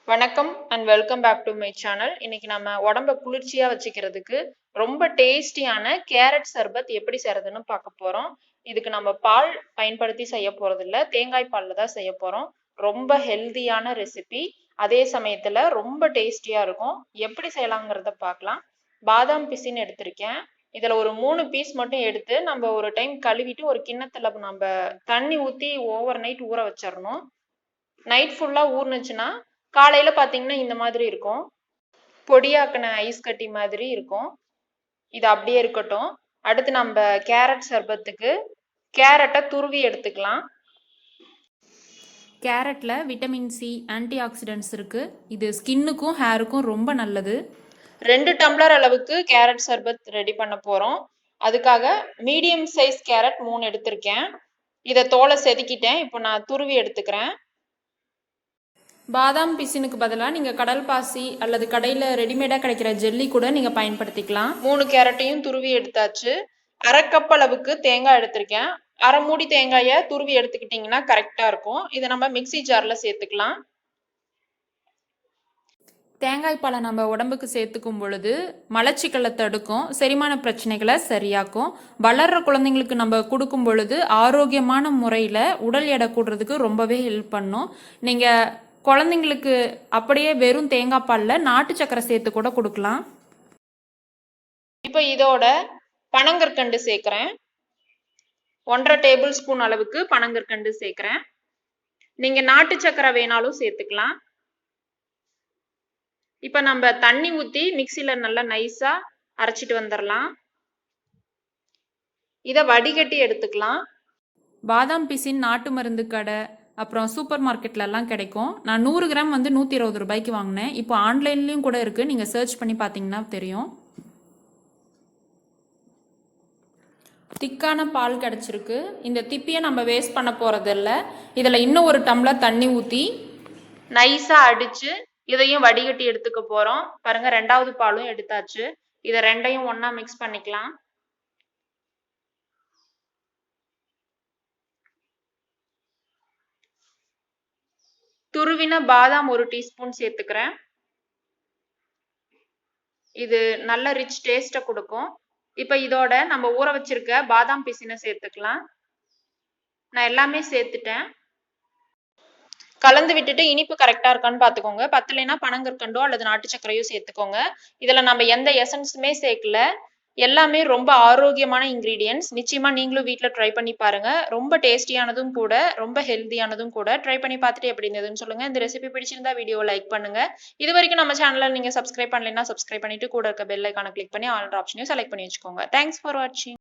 வணக்கம் and welcome back to my channel. இன்னைக்கு நம்ம உடம்ப குளிர்ச்சியா வச்சுக்கிறதுக்கு ரொம்ப டேஸ்டியான கேரட் சர்பத் எப்படி செய்யறதுன்னு பார்க்க போறோம். இதுக்கு நம்ம பால் பயன்படுத்தி செய்ய போறது இல்ல, தேங்காய் பால்ல தான் செய்ய போறோம். ரொம்ப ஹெல்தியான ரெசிபி, அதே சமயத்துல ரொம்ப டேஸ்டியா இருக்கும். எப்படி செய்யலாங்கிறத பார்க்கலாம். பாதாம் பிசின் எடுத்திருக்கேன். இதுல ஒரு 3 பீஸ் மட்டும் எடுத்து நம்ம ஒரு டைம் கழுவிட்டு ஒரு கிண்ணத்துல நம்ம தண்ணி ஊத்தி ஓவர் நைட் ஊற வச்சிடணும். நைட் ஃபுல்லா ஊறுனுச்சுன்னா காலையில பாத்தீங்கன்னா இந்த மாதிரி இருக்கும். பொடியாக்கின ஐஸ் கட்டி மாதிரி இருக்கும். இது அப்படியே இருக்கட்டும். அடுத்து நம்ம கேரட் சர்பத்துக்கு கேரட்டை துருவி எடுத்துக்கலாம். கேரட்ல விட்டமின் சி, ஆன்டி ஆக்சிடென்ட்ஸ் இருக்கு. இது ஸ்கின்னுக்கும் ஹேருக்கும் ரொம்ப நல்லது. 2 டம்ளர் அளவுக்கு கேரட் சர்பத் ரெடி பண்ண போறோம். அதுக்காக மீடியம் சைஸ் கேரட் 3 எடுத்திருக்கேன். இதை தோலை செதுக்கிட்டேன். இப்போ நான் துருவி எடுத்துக்கிறேன். பாதாம் பிசினுக்கு பதிலாக நீங்கள் கடல் பாசி அல்லது கடையில் ரெடிமேடாக கிடைக்கிற ஜெல்லி கூட நீங்கள் பயன்படுத்திக்கலாம். 3 கேரட்டையும் துருவி எடுத்தாச்சு. 1/2 கப் அளவுக்கு தேங்காய் எடுத்திருக்கேன். 1/2 மூடி தேங்காயை துருவி எடுத்துக்கிட்டிங்கன்னா கரெக்டாக இருக்கும். இதை நம்ம மிக்சி ஜாரில் சேர்த்துக்கலாம். தேங்காய் பாலை நம்ம உடம்புக்கு சேர்த்துக்கும் பொழுது மலச்சிக்கலை தடுக்கும், செரிமான பிரச்சனைகளை சரியாக்கும். வளர்கிற குழந்தைங்களுக்கு நம்ம கொடுக்கும் பொழுது ஆரோக்கியமான முறையில் உடல் எடை கூடுறதுக்கு ரொம்பவே ஹெல்ப் பண்ணும். நீங்கள் குழந்தைங்களுக்கு அப்படியே வெறும் தேங்காய் பாலில் நாட்டு சக்கரை சேர்த்து கூட கொடுக்கலாம். இப்போ இதோட பனங்கற்கண்டு சேர்க்குறேன். 1/2 டேபிள் ஸ்பூன் அளவுக்கு பனங்கற்கண்டு சேர்க்குறேன். நீங்கள் நாட்டு சக்கரை வேணாலும் சேர்த்துக்கலாம். இப்போ நம்ம தண்ணி ஊற்றி மிக்சியில் நல்லா நைஸாக அரைச்சிட்டு வந்துடலாம். இதை வடிகட்டி எடுத்துக்கலாம். பாதாம் பிசின் நாட்டு மருந்து கடை அப்புறம் சூப்பர் மார்க்கெட்லலாம் கிடைக்கும். நான் 100 கிராம் 120 ரூபாய்க்கு வாங்கினேன். இப்போ ஆன்லைன்லேயும் கூட இருக்குது, நீங்கள் சர்ச் பண்ணி பார்த்தீங்கன்னா தெரியும். திக்கான பால் கிடச்சிருக்கு. இந்த திப்பியை நம்ம வேஸ்ட் பண்ண போகிறதில்ல. இதில் இன்னும் 1 டம்ளர் தண்ணி ஊற்றி நைஸாக அடித்து இதையும் வடிகட்டி எடுத்துக்க போகிறோம். பாருங்கள், 2வது பாலும் எடுத்தாச்சு. இதை 2ஐயும் ஒன்றா மிக்ஸ் பண்ணிக்கலாம். துருவின பாதாம் 1 டீஸ்பூன் சேர்த்துக்கிறேன். இது நல்ல ரிச் டேஸ்ட்டை கொடுக்கும். இப்போ இதோட நம்ம ஊற வச்சிருக்க பாதாம் பிசினை சேர்த்துக்கலாம். நான் எல்லாமே சேர்த்துட்டேன். கலந்து விட்டுட்டு இனிப்பு கரெக்டாக இருக்கான்னு பார்த்துக்கோங்க. பத்தலைன்னா பனங்கற்கண்டோ அல்லது நாட்டு சர்க்கரையோ சேர்த்துக்கோங்க. இதில் நம்ம எந்த எசன்ஸுமே சேர்க்கல. எல்லாமே ரொம்ப ஆரோக்கியமான இன்கிரீடியன்ஸ். நிச்சயமா நீங்களும் வீட்டில் ட்ரை பண்ணி பாருங்க. ரொம்ப டேஸ்டியானதும் கூட, ரொம்ப ஹெல்த்தியானதும் கூட. ட்ரை பண்ணி பார்த்துட்டு எப்படி இருந்ததுன்னு சொல்லுங்க. இந்த ரெசிபி பிடிச்சிருந்தா வீடியோ லைக் பண்ணுங்க. இது வரைக்கும் நம்ம சேனலை நீங்க சப்ஸ்கிரைப் பண்ணலைன்னா சப்ஸ்கிரைப் பண்ணிட்டு கூட இருக்க பெல் ஐக்கானை கிளிக் பண்ணி ஆல் ஆப்ஷனையும் செலக்ட் பண்ணி வச்சுக்கோங்க. தேங்க்ஸ் ஃபார் வாட்சிங்.